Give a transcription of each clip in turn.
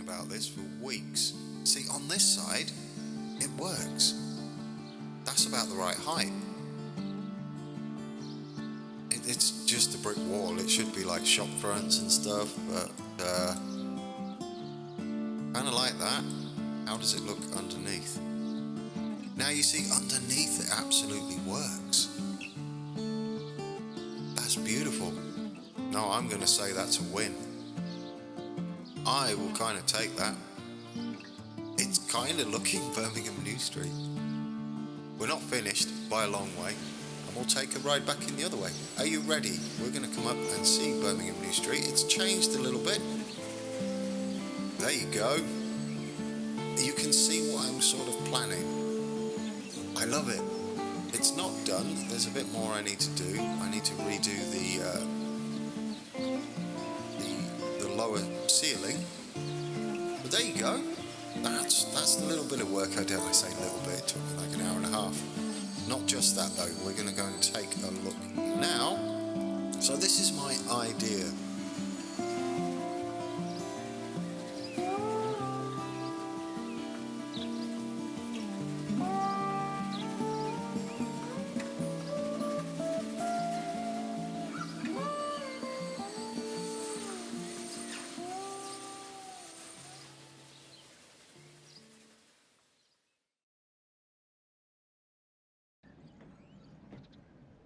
about this for weeks. See, on this side, it works. That's about the right height. It's just a brick wall. It should be like shop fronts and stuff, but kind of like that. How does it look underneath? Now you see, underneath it absolutely works. That's beautiful. No, I'm going to say that's a win. I will kind of take that. It's kind of looking Birmingham New Street. We're not finished by a long way, and we'll take a ride back in the other way. Are you ready? We're going to come up and see Birmingham New Street. It's changed a little bit. There you go. You can see what I'm sort of planning. I love it. It's not done. There's a bit more I need to do. I need to redo the lower ceiling. But there you go. That's the little bit of work I did. I say little bit. It took me like an hour and a half. Not just that though. We're going to go and take a look now. So this is my idea.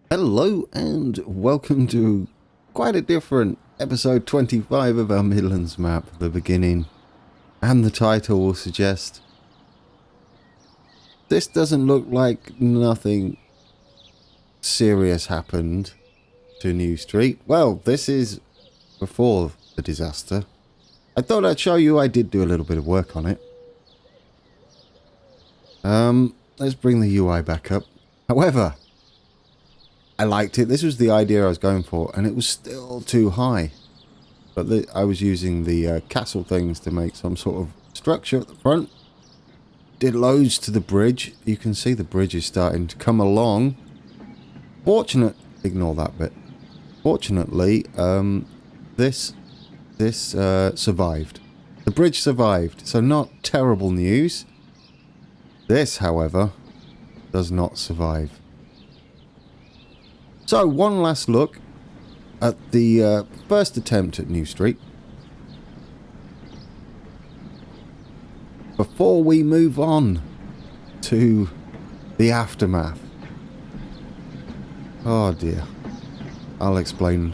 Hello and welcome to quite a different episode 25 of our Midlands map. The beginning and the title will suggest this doesn't look like nothing serious happened to New Street. Well, this is before the disaster. I thought I'd show you I did do a little bit of work on it. Let's bring the UI back up. However, I liked it. This was the idea I was going for, and it was still too high. But I was using the castle things to make some sort of structure at the front. Did loads to the bridge. You can see the bridge is starting to come along. Ignore that bit. Fortunately, this survived. The bridge survived, so not terrible news. This, however, does not survive. So, one last look at the first attempt at New Street. Before we move on to the aftermath. Oh dear. I'll explain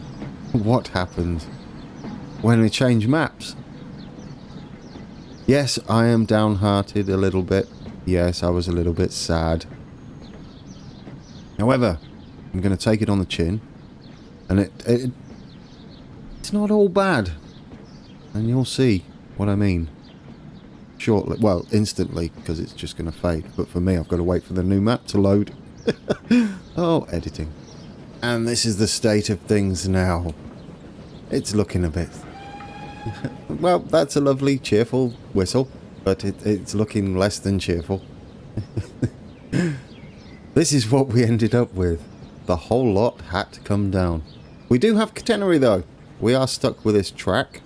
what happened when we change maps. Yes, I am downhearted a little bit. Yes, I was a little bit sad. However, I'm going to take it on the chin, and it's not all bad, and you'll see what I mean shortly. Well, instantly, because it's just going to fade. But for me, I've got to wait for the new map to load. Oh, editing. And this is the state of things now. It's looking a bit... Well, that's a lovely, cheerful whistle, but it's looking less than cheerful. This is what we ended up with. The whole lot had to come down. We do have catenary though. We are stuck with this track.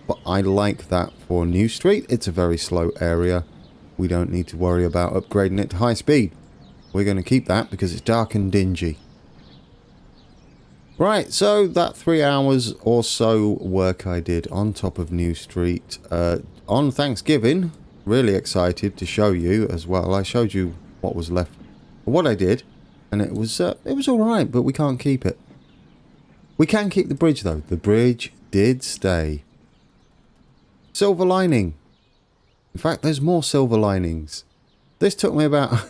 But I like that for New Street. It's a very slow area. We don't need to worry about upgrading it to high speed. We're going to keep that because it's dark and dingy. Right, so that 3 hours or so work I did on top of New Street on Thanksgiving. Really excited to show you as well. I showed you what was left. What I did. And it was alright, but we can't keep it. We can keep the bridge, though. The bridge did stay. Silver lining. In fact, there's more silver linings. This took me about...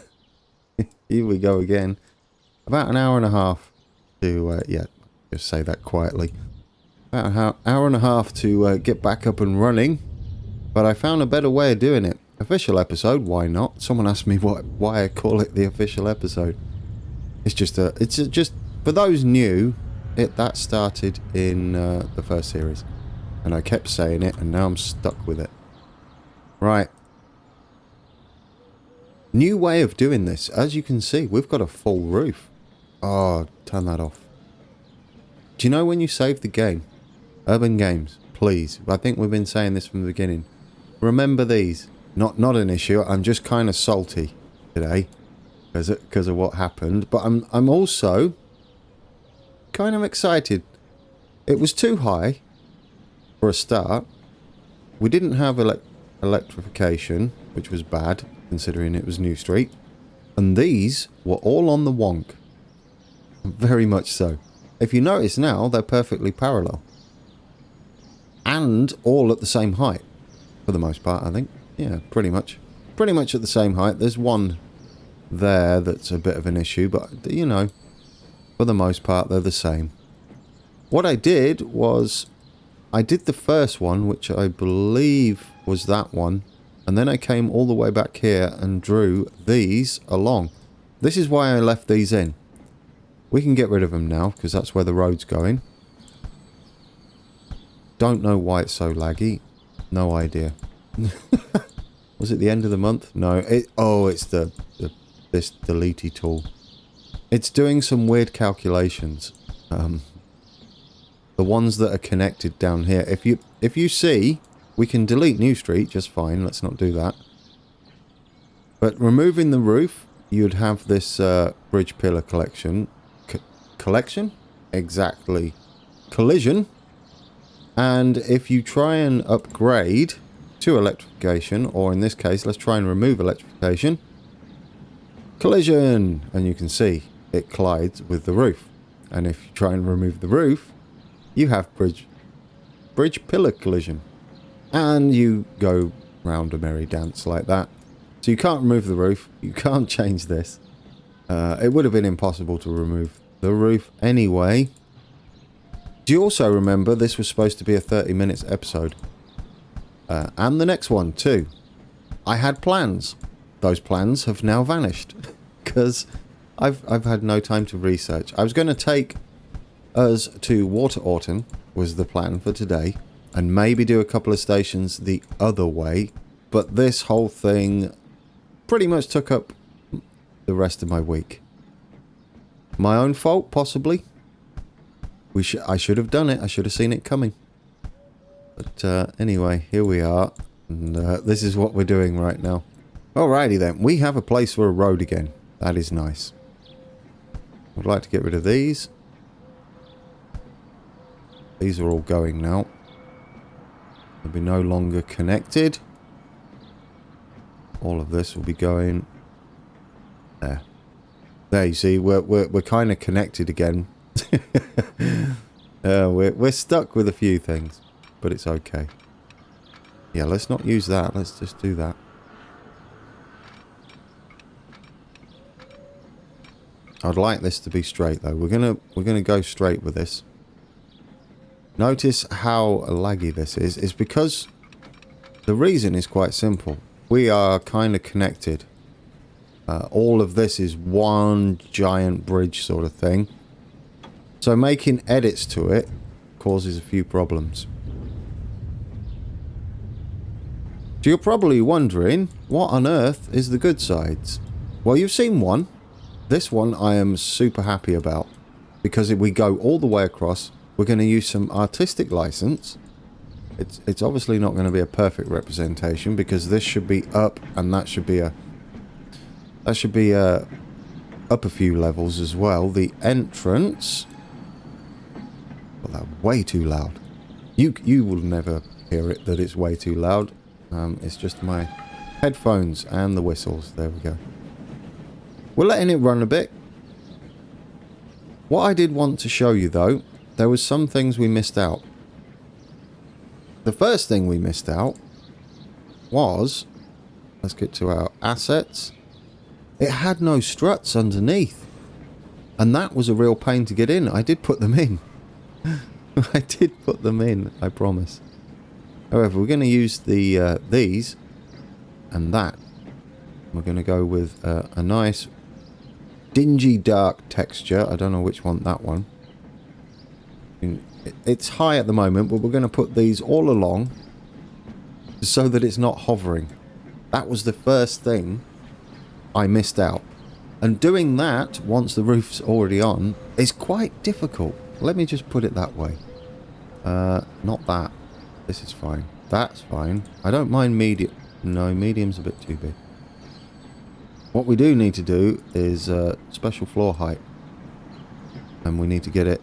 Here we go again. About an hour and a half to... yeah, just say that quietly. About an hour and a half to get back up and running. But I found a better way of doing it. Official episode, why not? Someone asked me why I call it the official episode. It's just for those new, that started in the first series, and I kept saying it, and now I'm stuck with it. Right, new way of doing this. As you can see, we've got a full roof. Oh, turn that off. Do you know when you save the game, Urban Games, please. I think we've been saying this from the beginning. Remember these. Not an issue. I'm just kind of salty today because of what happened. But I'm also kind of excited. It was too high for a start. We didn't have electrification, which was bad considering it was New Street. And these were all on the wonk. Very much so. If you notice now, they're perfectly parallel. And all at the same height. For the most part, I think. Yeah, pretty much. Pretty much at the same height. There's one there that's a bit of an issue, but, you know, for the most part, they're the same. What I did was, I did the first one, which I believe was that one, and then I came all the way back here and drew these along. This is why I left these in. We can get rid of them now, because that's where the road's going. Don't know why it's so laggy. No idea. Was it the end of the month? No. It's this delety tool. It's doing some weird calculations. The ones that are connected down here. If you see, we can delete New Street just fine. Let's not do that. But removing the roof, you'd have this bridge pillar collection. Collection? Exactly. Collision. And if you try and upgrade to electrification, or in this case, let's try and remove electrification. Collision! And you can see it collides with the roof. And if you try and remove the roof, you have bridge pillar collision. And you go round a merry dance like that. So you can't remove the roof. You can't change this. It would have been impossible to remove the roof anyway. Do you also remember this was supposed to be a 30 minutes episode? And the next one too. I had plans. Those plans have now vanished. Because I've had no time to research. I was going to take us to Water Orton, was the plan for today. And maybe do a couple of stations the other way. But this whole thing pretty much took up the rest of my week. My own fault, possibly. I should have done it. I should have seen it coming. But anyway, here we are. And this is what we're doing right now. Alrighty then. We have a place for a road again. That is nice. I'd like to get rid of these. These are all going now. They'll be no longer connected. All of this will be going there. There, you see, we're kind of connected again. We're stuck with a few things, but it's okay. Yeah, let's not use that. Let's just do that. I'd like this to be straight though. We're gonna go straight with this. Notice how laggy this is. It's because the reason is quite simple. We are kind of connected. All of this is one giant bridge sort of thing. So making edits to it causes a few problems. So you're probably wondering, what on earth is the good sides? Well, you've seen one. This one I am super happy about. Because if we go all the way across, we're going to use some artistic license. It's obviously not going to be a perfect representation because this should be up and that should be up a few levels as well. The entrance. Well, that's way too loud. You will never hear it that it's way too loud. It's just my headphones and the whistles. There we go. We're letting it run a bit. What I did want to show you though, there was some things we missed out. The first thing we missed out was, let's get to our assets. It had no struts underneath. And that was a real pain to get in. I did put them in. I did put them in, I promise. However, we're going to use the these and that. We're going to go with a nice dingy dark texture. I don't know which one, that one. It's high at the moment, but we're going to put these all along so that it's not hovering. That was the first thing I missed out. And doing that, once the roof's already on, is quite difficult. Let me just put it that way. Not that. This is fine. That's fine. I don't mind medium. No, medium's a bit too big. What we do need to do is special floor height. And we need to get it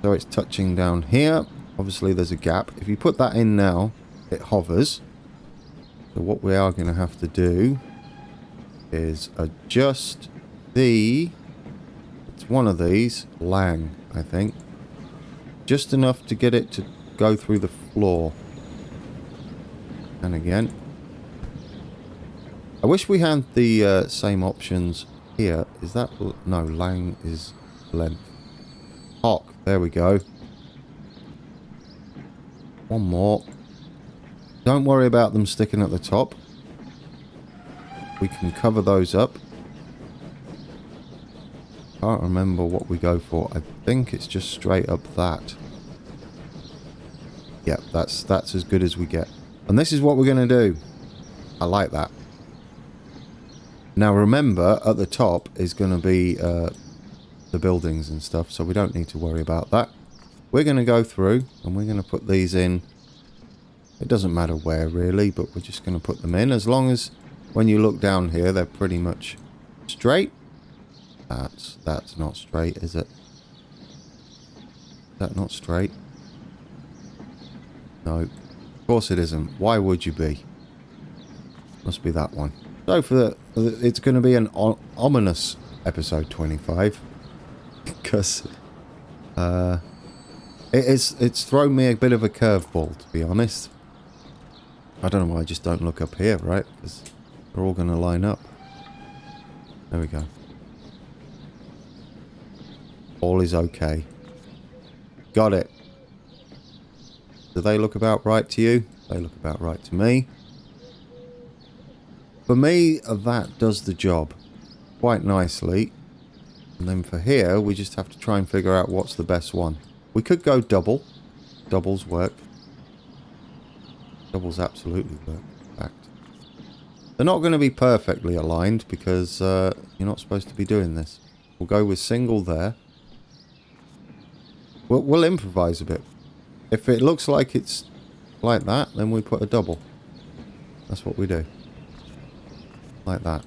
so it's touching down here. Obviously there's a gap. If you put that in now, it hovers. So what we are going to have to do is adjust the... It's one of these. Lang, I think. Just enough to get it to go through the floor. And again. I wish we had the same options here. Is that... No, Lang is length. Hock. There we go. One more. Don't worry about them sticking at the top. We can cover those up. Can't remember what we go for. I think it's just straight up that. Yeah, that's as good as we get. And this is what we're going to do. I like that. Now remember, at the top is going to be the buildings and stuff, so we don't need to worry about that. We're going to go through and we're going to put these in. It doesn't matter where really, but we're just going to put them in. As long as when you look down here, they're pretty much straight. That's not straight, is it? Is that not straight? No. Of course it isn't. Why would you be? Must be that one. So it's going to be an ominous episode 25. Because it's thrown me a bit of a curveball, to be honest. I don't know why I just don't look up here, right? Because they're all going to line up. There we go. All is okay. Got it. Do they look about right to you? They look about right to me. For me, that does the job quite nicely. And then for here, we just have to try and figure out what's the best one. We could go double. Doubles work. Doubles absolutely work, in fact. They're not going to be perfectly aligned because you're not supposed to be doing this. We'll go with single there. We'll improvise a bit. If it looks like it's like that, then we put a double. That's what we do. Like that.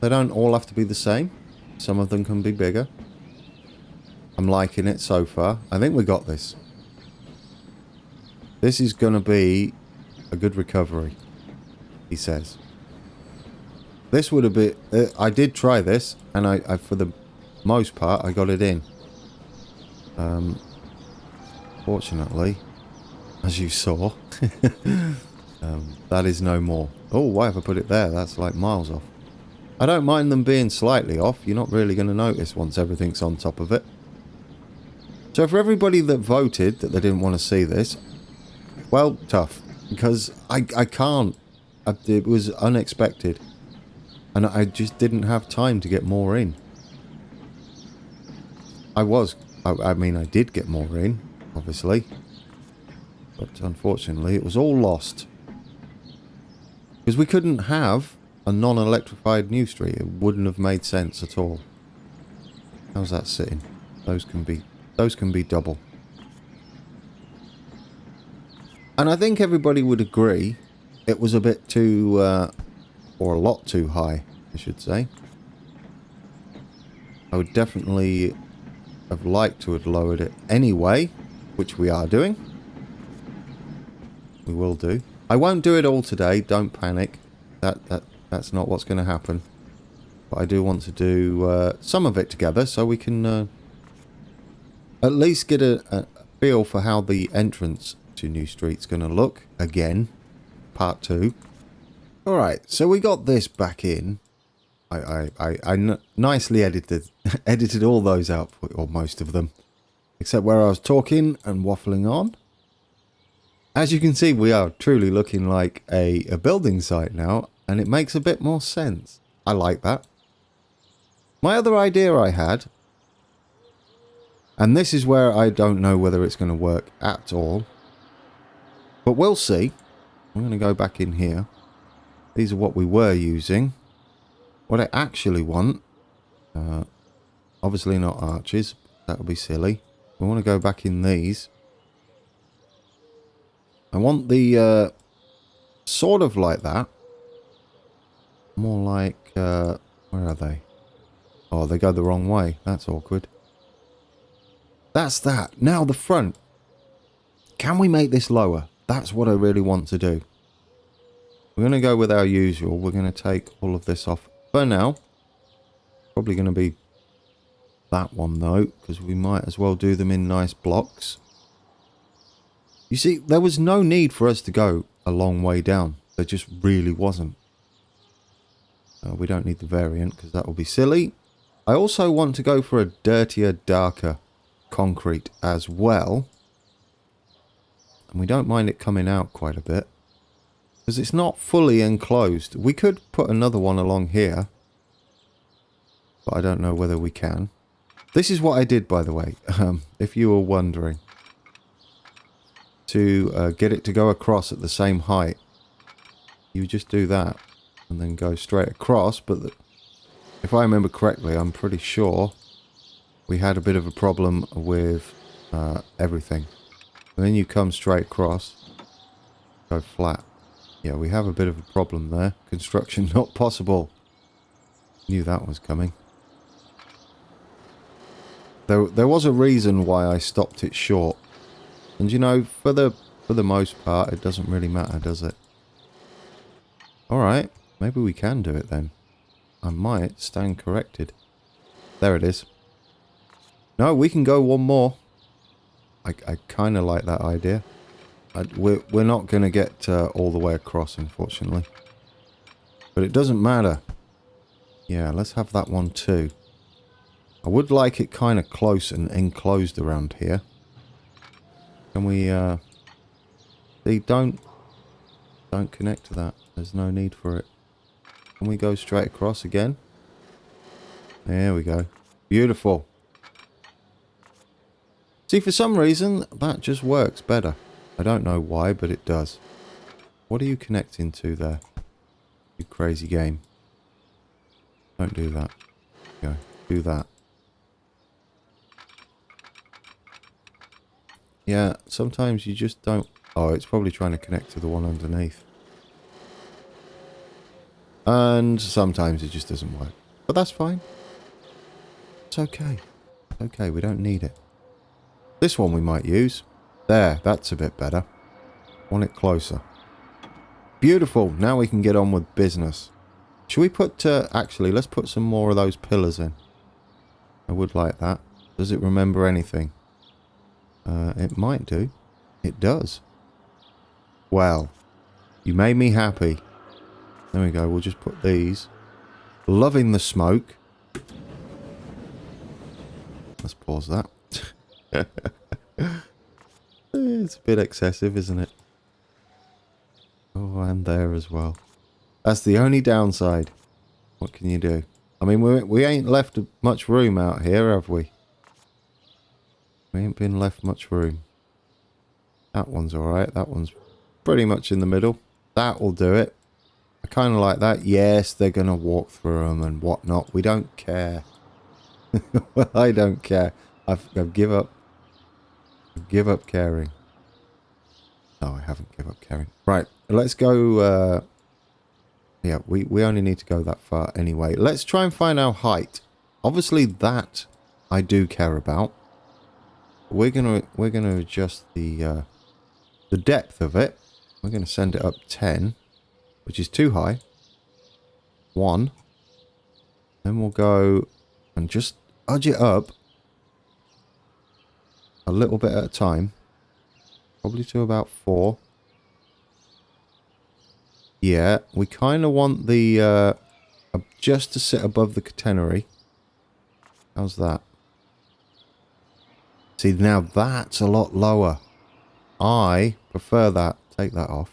They don't all have to be the same. Some of them can be bigger. I'm liking it so far. I think we got this. This is going to be a good recovery, he says. This would have been... I did try this, and I for the most part, I got it in. Fortunately, as you saw, that is no more. Oh, why have I put it there? That's like miles off. I don't mind them being slightly off. You're not really going to notice once everything's on top of it. So for everybody that voted that they didn't want to see this, well, tough. Because I can't. It was unexpected. And I just didn't have time to get more in. I mean, I did get more in, obviously. But unfortunately, it was all lost. Because we couldn't have a non-electrified New Street. It wouldn't have made sense at all. How's that sitting? Those can be double. And I think everybody would agree it was a bit too, or a lot too high, I should say. I would definitely have liked to have lowered it anyway, which we are doing. We will do. I won't do it all today, don't panic. That's not what's going to happen. But I do want to do some of it together so we can at least get a feel for how the entrance to New Street's going to look again. Part 2. Alright, so we got this back in. I nicely edited all those out, or most of them. Except where I was talking and waffling on. As you can see, we are truly looking like a building site now, and it makes a bit more sense. I like that. My other idea I had, and this is where I don't know whether it's going to work at all, but we'll see. I'm going to go back in here. These are what we were using. What I actually want, obviously not arches, that would be silly. We want to go back in these. I want the sort of like that. More like where are they? Oh, they go the wrong way. That's awkward. That's that. Now the front. Can we make this lower? That's what I really want to do. We're going to go with our usual. We're going to take all of this off for now. Probably going to be that one though, because we might as well do them in nice blocks. You see, there was no need for us to go a long way down. There just really wasn't. We don't need the variant because that will be silly. I also want to go for a dirtier, darker concrete as well. And we don't mind it coming out quite a bit. Because it's not fully enclosed. We could put another one along here. But I don't know whether we can. This is what I did, by the way. If you were wondering. To get it to go across at the same height. You just do that. And then go straight across. But if I remember correctly, I'm pretty sure we had a bit of a problem with everything. And then you come straight across. Go flat. Yeah, we have a bit of a problem there. Construction not possible. Knew that was coming. There was a reason why I stopped it short. And you know, for the most part, it doesn't really matter, does it? Alright, maybe we can do it then. I might stand corrected. There it is. No, we can go one more. I kind of like that idea. We're not going to get all the way across, unfortunately. But it doesn't matter. Yeah, let's have that one too. I would like it kind of close and enclosed around here. Can we... see, don't connect to that. There's no need for it. Can we go straight across again? There we go. Beautiful. See, for some reason, that just works better. I don't know why, but it does. What are you connecting to there? You crazy game. Don't do that. Go. Do that. Yeah, sometimes you just don't... Oh, it's probably trying to connect to the one underneath. And sometimes it just doesn't work. But that's fine. It's okay. It's okay, we don't need it. This one we might use. There, that's a bit better. Want it closer. Beautiful. Now we can get on with business. Should we put... actually, let's put some more of those pillars in. I would like that. Does it remember anything? It might do. It does. Well, you made me happy. There we go. We'll just put these. Loving the smoke. Let's pause that. It's a bit excessive, isn't it? Oh, and there as well. That's the only downside. What can you do? I mean, we ain't left much room out here, have we? We ain't been left much room. That one's alright. That one's pretty much in the middle. That will do it. I kind of like that. Yes, they're going to walk through them and whatnot. We don't care. Well, I don't care. I've give up. Give up caring. No, I haven't give up caring. Right, let's go. Yeah, we only need to go that far anyway. Let's try and find our height. Obviously, that I do care about. We're gonna adjust the depth of it. We're gonna send it up 10, which is too high. 1. Then we'll go and just edge it up a little bit at a time. Probably to about 4. Yeah, we kind of want the just to sit above the catenary. How's that? See, now that's a lot lower. I prefer that. Take that off.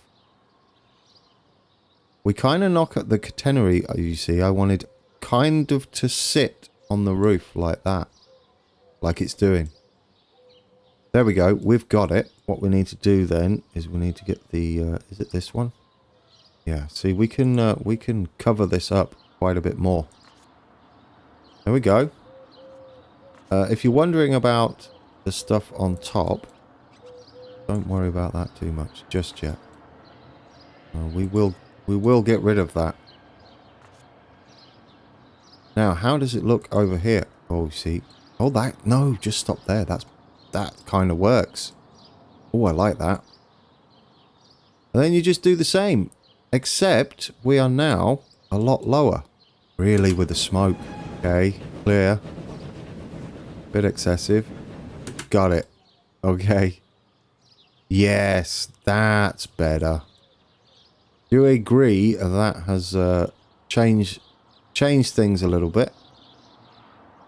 We kind of knock at the catenary, you see. I wanted kind of to sit on the roof like that. Like it's doing. There we go. We've got it. What we need to do then is we need to get the... is it this one? Yeah. See, we can cover this up quite a bit more. There we go. If you're wondering about the stuff on top, Don't worry about that too much just yet. We will get rid of that. Now, how does it look over here? Oh, see. Oh, no, just stop there. That kind of works. Oh, I like that. And then you just do the same, except we are now a lot lower. Really, with the smoke. Okay, clear. Bit excessive. Got it. Okay. Yes, that's better. Do you agree that has changed things a little bit?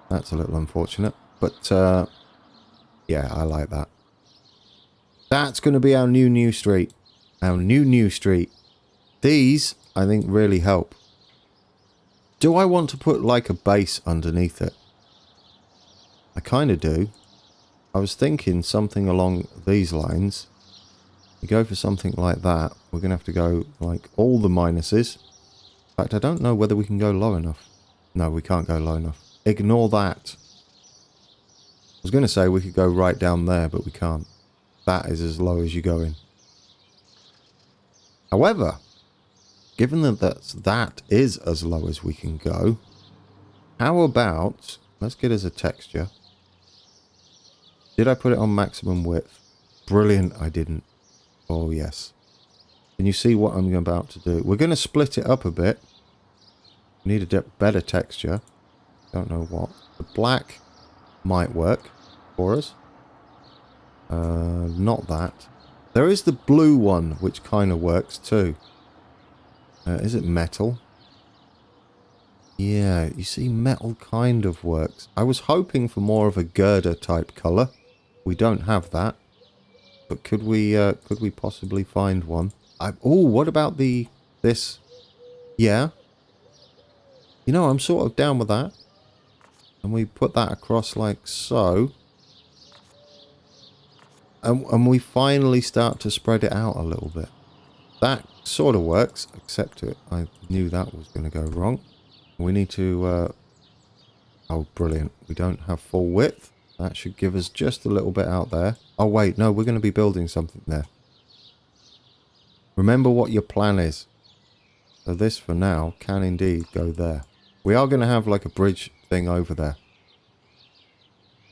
That's a little unfortunate, but yeah, I like that. That's going to be our new street. Our new street. These, I think, really help. Do I want to put like a base underneath it? I kind of do. I was thinking something along these lines. We go for something like that. We're going to have to go like all the minuses. In fact, I don't know whether we can go low enough. No, we can't go low enough. Ignore that. I was going to say we could go right down there, but we can't. That is as low as you go in. However, given that that is as low as we can go, how about, let's get us a texture. Did I put it on maximum width? Brilliant, I didn't. Oh, yes. Can you see what I'm about to do? We're going to split it up a bit. We need a better texture. Don't know what. The black might work for us. Not that. There is the blue one, which kind of works too. Is it metal? Yeah, you see, metal kind of works. I was hoping for more of a girder type colour. We don't have that. But could we possibly find one? Oh, what about this? Yeah. You know, I'm sort of down with that. And we put that across like so. And we finally start to spread it out a little bit. That sort of works, except I knew that was going to go wrong. We need to... oh, brilliant. We don't have full width. That should give us just a little bit out there. Oh, wait. No, we're going to be building something there. Remember what your plan is. So this, for now, can indeed go there. We are going to have like a bridge thing over there.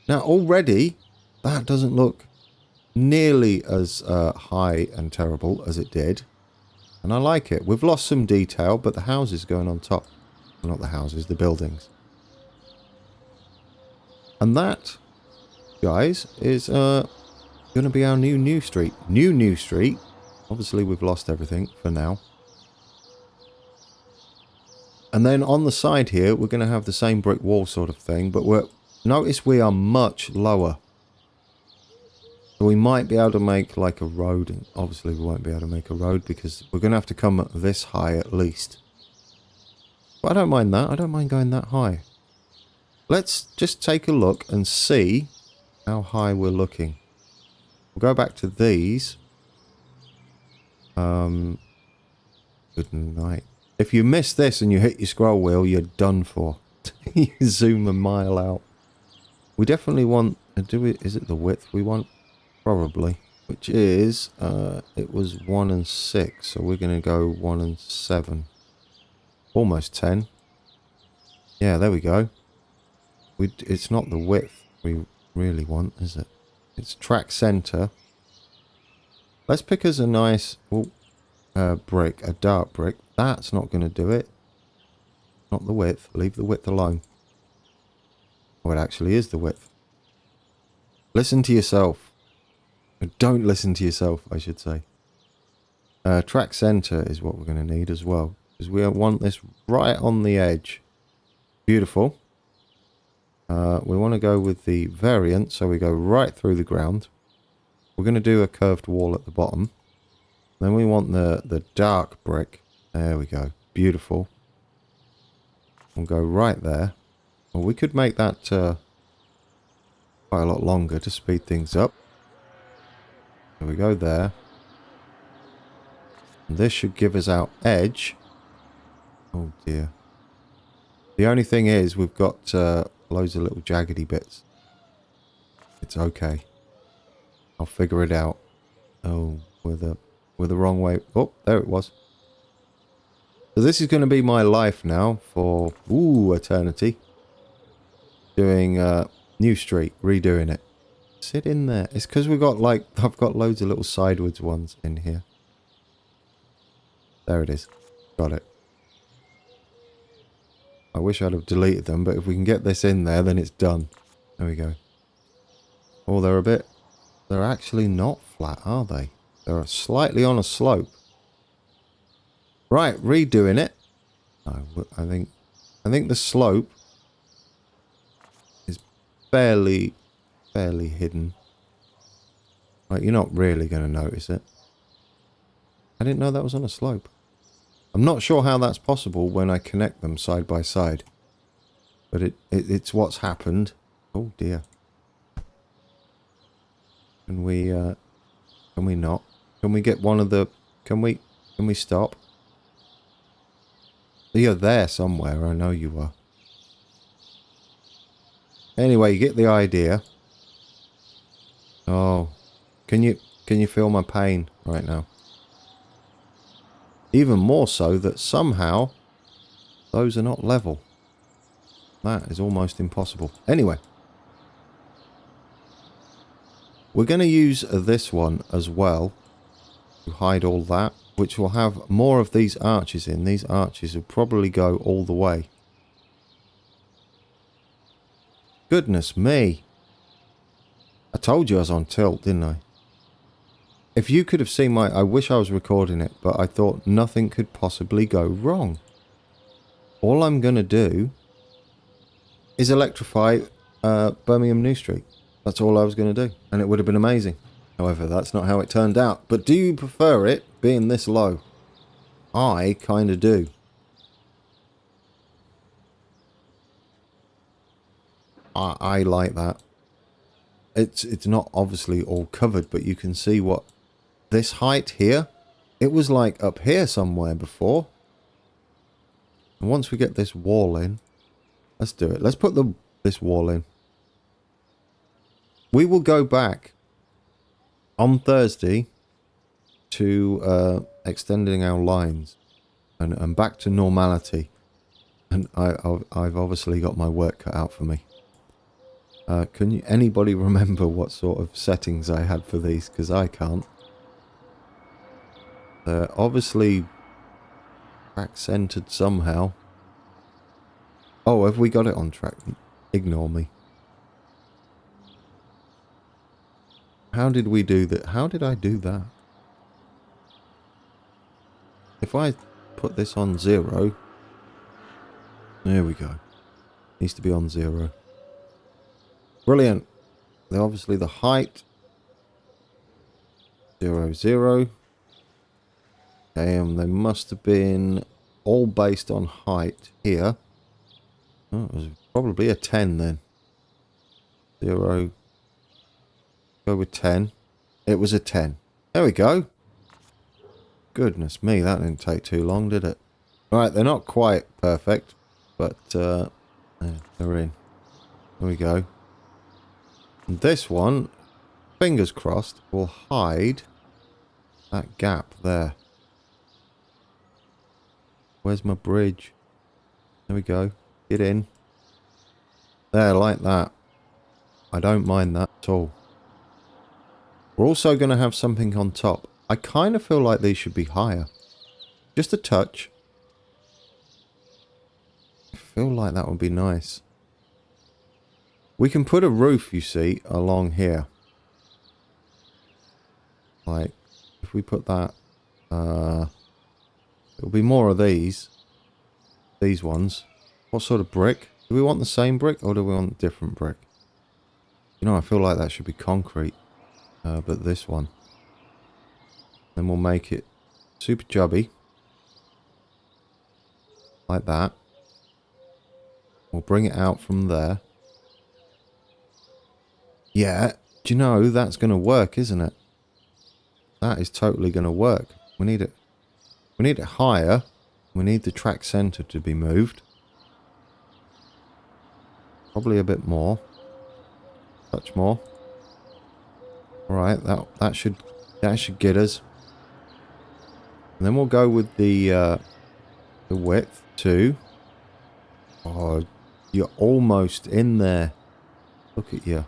Now, already, that doesn't look nearly as high and terrible as it did. And I like it. We've lost some detail, but the houses going on top. Well, not the houses, the buildings. And that, guys, is going to be our new street. New street. Obviously, we've lost everything for now. And then on the side here, we're going to have the same brick wall sort of thing. But notice we are much lower. So we might be able to make like a road. And obviously, we won't be able to make a road because we're going to have to come this high at least. But I don't mind that. I don't mind going that high. Let's just take a look and see how high we're looking. We'll go back to these. Good night. If you miss this and you hit your scroll wheel, you're done for. You zoom a mile out. We definitely want... is it the width we want? Probably. Which is... it was 1 and 6. So we're going to go 1 and 7. Almost 10. Yeah, there we go. It's not the width we really want, is it? It's track center. Let's pick us a nice brick, a dark brick. That's not going to do it. Not the width. Leave the width alone. Oh, it actually is the width. Listen to yourself. Don't listen to yourself, I should say. Track center is what we're going to need as well. Because we want this right on the edge. Beautiful. We want to go with the variant, so we go right through the ground. We're going to do a curved wall at the bottom. Then we want the dark brick. There we go. Beautiful. We'll go right there. Well, we could make that quite a lot longer to speed things up. So we go there. And this should give us our edge. Oh dear. The only thing is we've got loads of little jaggedy bits. It's okay. I'll figure it out. Oh, with the wrong way. Oh, there it was. So this is going to be my life now for, eternity. Doing New Street, redoing it. Sit in there. It's because we've got like, I've got loads of little sideways ones in here. There it is. Got it. I wish I'd have deleted them, but if we can get this in there, then it's done. There we go. Oh, they're actually not flat, are they? They're slightly on a slope. Right, redoing it. I think the slope is fairly hidden. Like, you're not really going to notice it. I didn't know that was on a slope. I'm not sure how that's possible when I connect them side by side. But it's what's happened. Oh dear. Can we not? Can we get one of the... Can we stop? You're there somewhere, I know you are. Anyway, you get the idea. Oh, can you feel my pain right now? Even more so that somehow those are not level. That is almost impossible. Anyway. We're going to use this one as well to hide all that, which will have more of these arches in. These arches will probably go all the way. Goodness me. I told you I was on tilt, didn't I? If you could have seen my... I wish I was recording it, but I thought nothing could possibly go wrong. All I'm going to do is electrify Birmingham New Street. That's all I was going to do, and it would have been amazing. However, that's not how it turned out. But do you prefer it being this low? I kind of do. I like that. It's not obviously all covered, but you can see what this height here, it was like up here somewhere before. And once we get this wall in, let's do it. Let's put this wall in. We will go back on Thursday to extending our lines and back to normality. And I've obviously got my work cut out for me. Can anybody remember what sort of settings I had for these? Because I can't. They're obviously track centered somehow. Oh, have we got it on track? Ignore me. How did we do that? How did I do that? If I put this on 0. There we go. Needs to be on 0. Brilliant. They're obviously the height. 0, 0. Okay, they must have been all based on height here. Oh, it was probably a 10 then. 0. Go with 10. It was a 10. There we go. Goodness me, that didn't take too long, did it? Alright, they're not quite perfect, but they're in. There we go. And this one, fingers crossed, will hide that gap there. Where's my bridge? There we go. Get in. There, like that. I don't mind that at all. We're also going to have something on top. I kind of feel like these should be higher. Just a touch. I feel like that would be nice. We can put a roof, you see, along here. Like, if we put that... it'll be more of these. These ones. What sort of brick? Do we want the same brick or do we want a different brick? You know, I feel like that should be concrete. But this one. Then we'll make it super chubby. Like that. We'll bring it out from there. Yeah, do you know, that's going to work, isn't it? That is totally going to work. We need it higher. We need the track center to be moved. Probably a bit more. Touch more. Alright, that should That should get us. And then we'll go with the width too. Oh, you're almost in there. Look at you.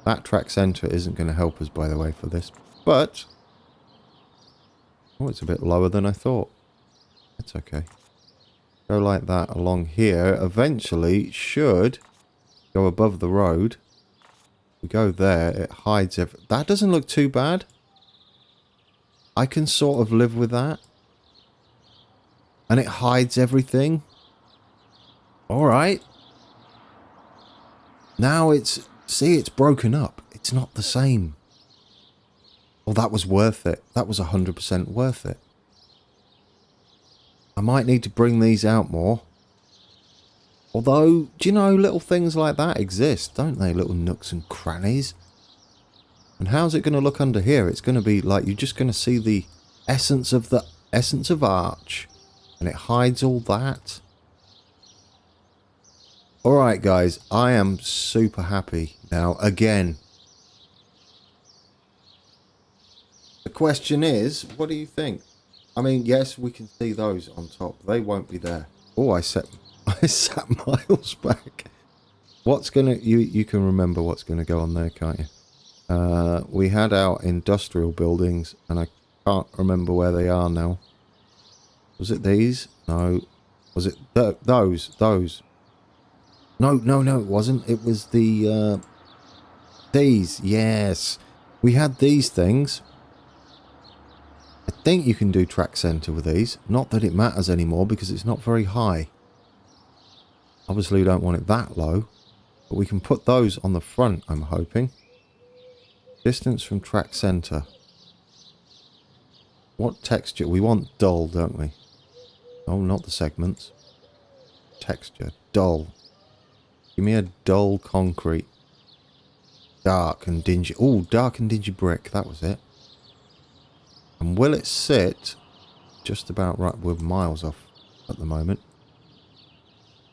That track center isn't going to help us, by the way, for this. But, oh, it's a bit lower than I thought. It's okay. Go like that along here. Eventually, should go above the road. We go there. It hides everything. That doesn't look too bad. I can sort of live with that. And it hides everything. Alright. Now it's... See, it's broken up. It's not the same. Well, that was worth it. That was 100% worth it. I might need to bring these out more. Although, do you know, little things like that exist, don't they? Little nooks and crannies. And how's it going to look under here? It's going to be like you're just going to see the essence of arch. And it hides all that. Alright guys, I am super happy now. Again. The question is, what do you think? I mean, yes, we can see those on top. They won't be there. Oh, I sat miles back. What's gonna... You can remember what's gonna go on there, can't you? We had our industrial buildings, and I can't remember where they are now. Was it these? No. Was it those? Those. No, it wasn't. It was the, these. Yes. We had these things. I think you can do track center with these. Not that it matters anymore because it's not very high. Obviously, we don't want it that low. But we can put those on the front, I'm hoping. Distance from track center. What texture? We want dull, don't we? Oh, not the segments. Texture. Dull. Give me a dull concrete. Dark and dingy. Oh, dark and dingy brick. That was it. And will it sit just about right? We're miles off at the moment.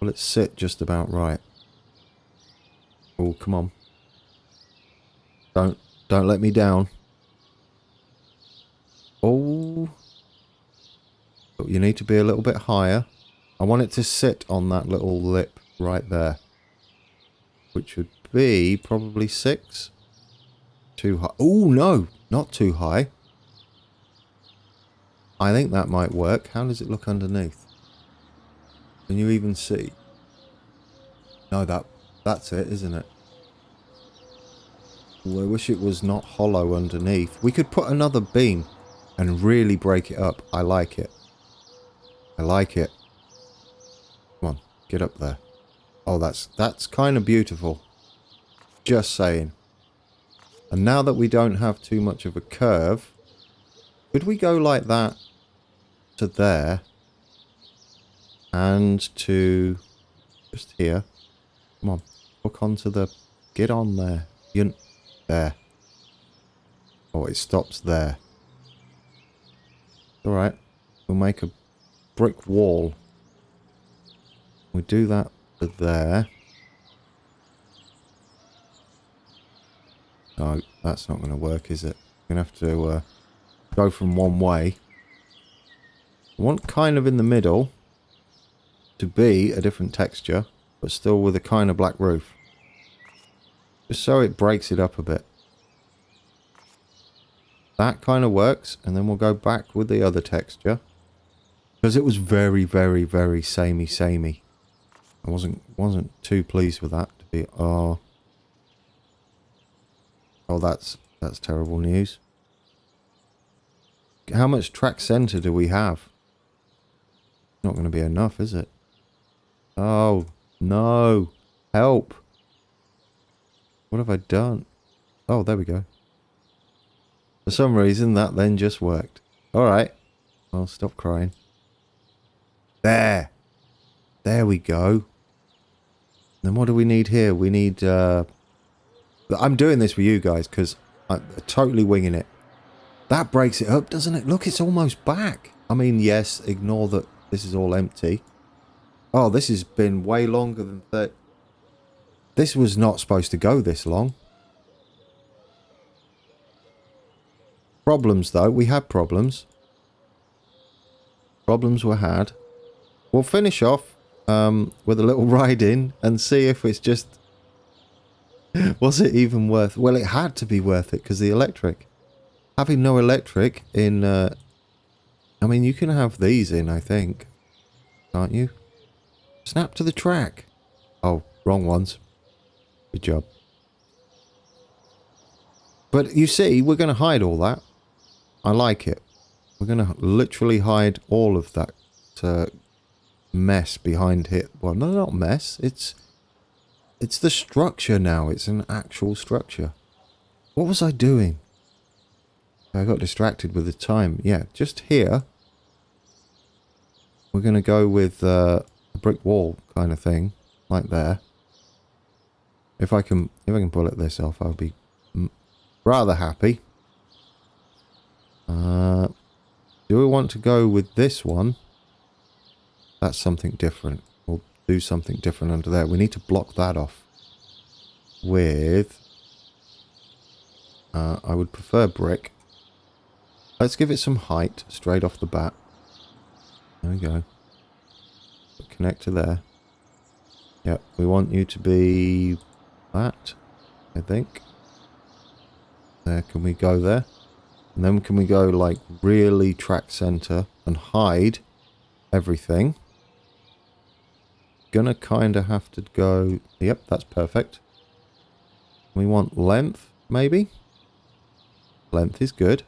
Will it sit just about right? Oh, come on. Don't let me down. Oh. You need to be a little bit higher. I want it to sit on that little lip right there. Which would be probably 6. Too high. Oh, no. Not too high. I think that might work. How does it look underneath? Can you even see? No, that's it, isn't it? Well, I wish it was not hollow underneath. We could put another beam and really break it up. I like it. I like it. Come on, get up there. Oh, that's kind of beautiful. Just saying. And now that we don't have too much of a curve, could we go like that to there and to just here? Come on, hook onto the... Get on there. There. Oh, it stops there. Alright. We'll make a brick wall. We do that to there. No, that's not going to work, is it? We're going to have to go from one way. I want kind of in the middle to be a different texture, but still with a kind of black roof. Just so it breaks it up a bit. That kind of works, and then we'll go back with the other texture. Because it was very, very, very samey. I wasn't too pleased with that to be... Oh, that's terrible news. How much track center do we have? Not going to be enough, is it? Oh, no. Help. What have I done? Oh, there we go. For some reason, that then just worked. Alright. I'll stop crying. There. There we go. Then what do we need here? We need... I'm doing this for you guys because I'm totally winging it. That breaks it up, doesn't it? Look, it's almost back. I mean, yes, ignore that this is all empty. Oh, this has been way longer than 30... This was not supposed to go this long. Problems, though. We had problems. Problems were had. We'll finish off with a little ride in and see if it's just... Was it even worth... Well, it had to be worth it because the electric. Having no electric in... I mean, you can have these in, I think. Can't you? Snap to the track. Oh, wrong ones. Good job. But you see, we're going to hide all that. I like it. We're going to literally hide all of that mess behind here. Well, no, not mess. It's the structure now. It's an actual structure. What was I doing? I got distracted with the time. Yeah, just here. We're going to go with a brick wall kind of thing. Like there. If I can pull it this off, I'll be rather happy. Do we want to go with this one? That's something different. We'll do something different under there. We need to block that off with... I would prefer brick. Let's give it some height straight off the bat. There we go. Connector there. Yep, we want you to be that, I think. There, can we go there? And then can we go like really track center and hide everything? Gonna kind of have to go... Yep, that's perfect. We want length, maybe? Length is good.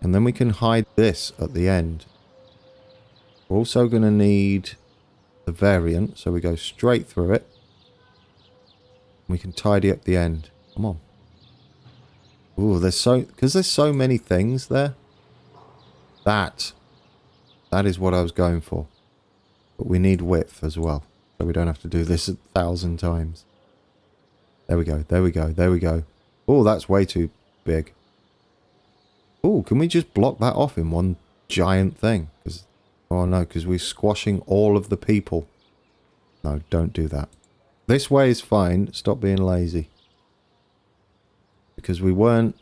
And then we can hide this at the end. We're also going to need the variant, so we go straight through it. We can tidy up the end. Come on. Ooh, because there's so many things there. That is what I was going for. But we need width as well, so we don't have to do this 1,000 times. There we go, there we go, there we go. Oh, that's way too big. Oh, can we just block that off in one giant thing? Oh no, because we're squashing all of the people. No, don't do that. This way is fine. Stop being lazy. Because we weren't...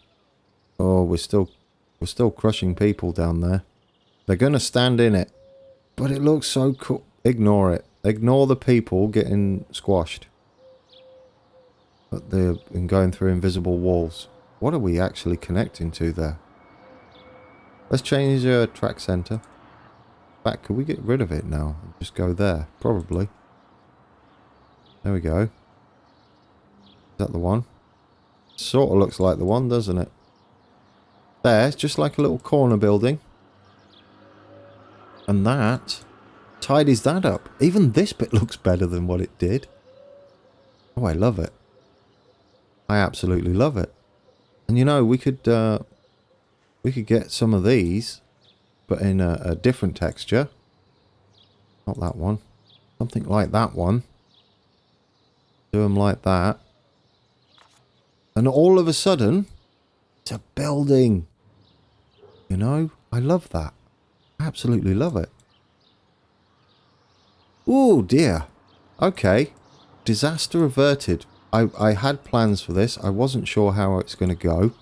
Oh, we're still crushing people down there. They're going to stand in it. But it looks so cool. Ignore it. Ignore the people getting squashed. But they're going through invisible walls. What are we actually connecting to there? Let's change the track center. Back, could we get rid of it now? And just go there? Probably. There we go. Is that the one? Sort of looks like the one, doesn't it? There, it's just like a little corner building. And that tidies that up. Even this bit looks better than what it did. Oh, I love it. I absolutely love it. And you know, we could get some of these, but in a different texture. Not that one. Something like that one. Do them like that. And all of a sudden, it's a building. You know, I love that. I absolutely love it. Oh dear. Okay. Disaster averted. I had plans for this. I wasn't sure how it's going to go.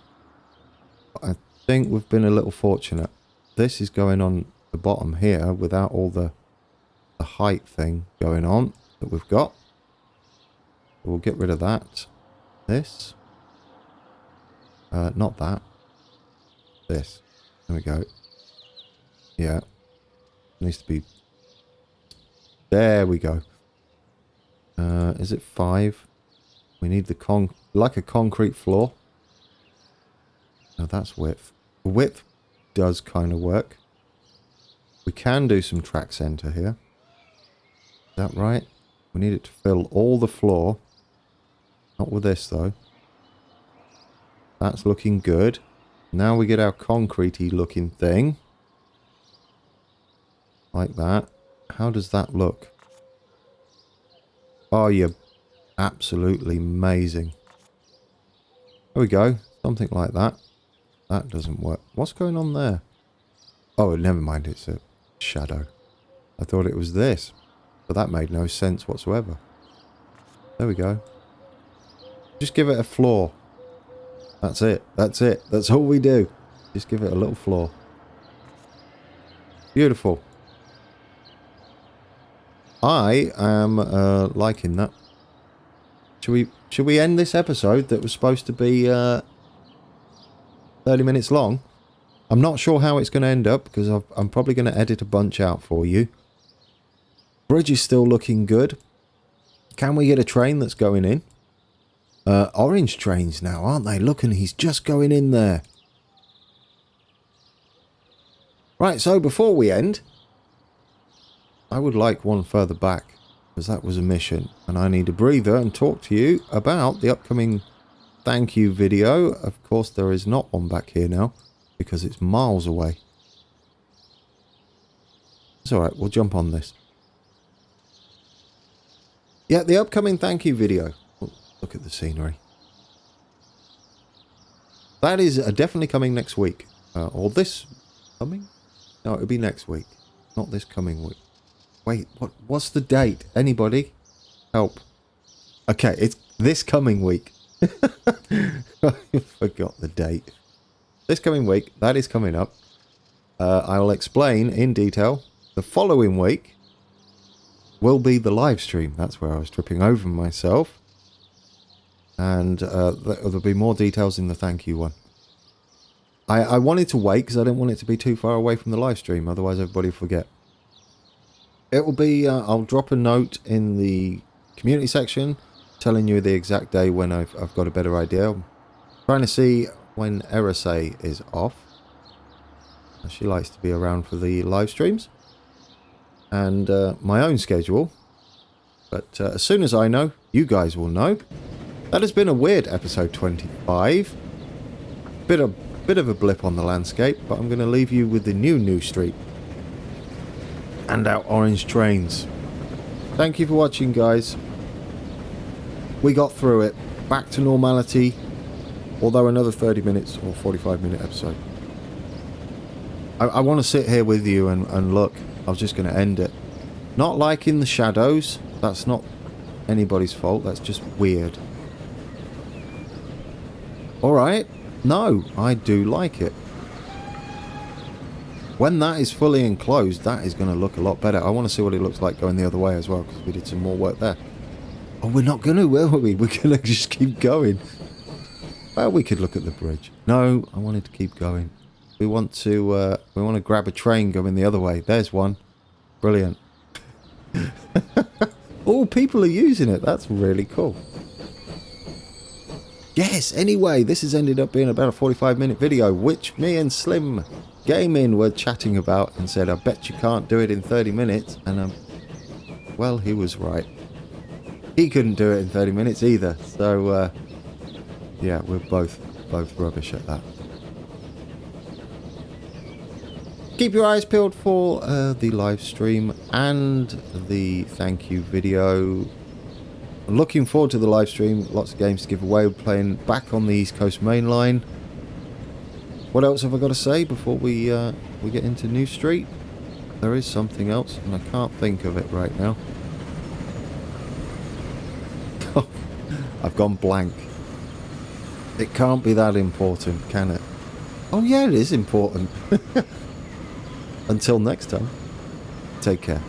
But I think we've been a little fortunate. This is going on the bottom here without all the height thing going on that we've got. We'll get rid of that. This. Not that. This. There we go. Yeah. Needs to be... There we go. Is it 5? We need the like a concrete floor. No, that's width. Width does kind of work. We can do some track center here. Is that right? We need it to fill all the floor. Not with this though. That's looking good. Now we get our concrete-y looking thing. Like that. How does that look? Oh, you're absolutely amazing. There we go. Something like that. That doesn't work. What's going on there? Oh, never mind. It's a shadow. I thought it was this. But that made no sense whatsoever. There we go. Just give it a floor. That's it. That's it. That's all we do. Just give it a little floor. Beautiful. I am liking that. Should we end this episode that was supposed to be 30 minutes long? I'm not sure how it's going to end up because I'm probably going to edit a bunch out for you. Bridge is still looking good. Can we get a train that's going in? Orange trains now, aren't they? Look, and he's just going in there. Right, so before we end, I would like one further back, because that was a mission, and I need a breather and talk to you about the upcoming thank you video. Of course, there is not one back here now, because it's miles away. It's alright, we'll jump on this. Yeah, the upcoming thank you video. Look at the scenery. That is definitely coming next week. Or this coming? No, it'll be next week. Not this coming week. Wait, what's the date? Anybody? Help. Okay, it's this coming week. I forgot the date. This coming week, that is coming up. I will explain in detail. The following week will be the live stream. That's where I was tripping over myself. And there'll be more details in the thank you one. I wanted to wait because I didn't want it to be too far away from the live stream. Otherwise everybody will forget. It will be, I'll drop a note in the community section telling you the exact day when I've got a better idea. I'm trying to see when Erase is off. She likes to be around for the live streams. And my own schedule. But as soon as I know, you guys will know. That has been a weird episode 25. Bit of a blip on the landscape, but I'm going to leave you with the New Street. And our orange trains. Thank you for watching, guys. We got through it. Back to normality. Although another 30 minutes or 45-minute episode. I want to sit here with you and look. I was just going to end it. Not liking the shadows. That's not anybody's fault. That's just weird. Alright. No, I do like it. When that is fully enclosed, that is going to look a lot better. I want to see what it looks like going the other way as well, because we did some more work there. Oh, we're not going to, will we? We're going to just keep going. Well, we could look at the bridge. No, I wanted to keep going. We want to grab a train going the other way. There's one. Brilliant. Oh, people are using it. That's really cool. Yes, anyway, this has ended up being about a 45-minute video, which me and Slim Gaming were chatting about and said, I bet you can't do it in 30 minutes. And, well, he was right. He couldn't do it in 30 minutes either. So, yeah, we're both rubbish at that. Keep your eyes peeled for the live stream and the thank you video. I'm looking forward to the live stream. Lots of games to give away. We're playing back on the East Coast Main Line. What else have I got to say before we get into New Street? There is something else, and I can't think of it right now. I've gone blank. It can't be that important, can it? Oh yeah, it is important. Until next time, take care.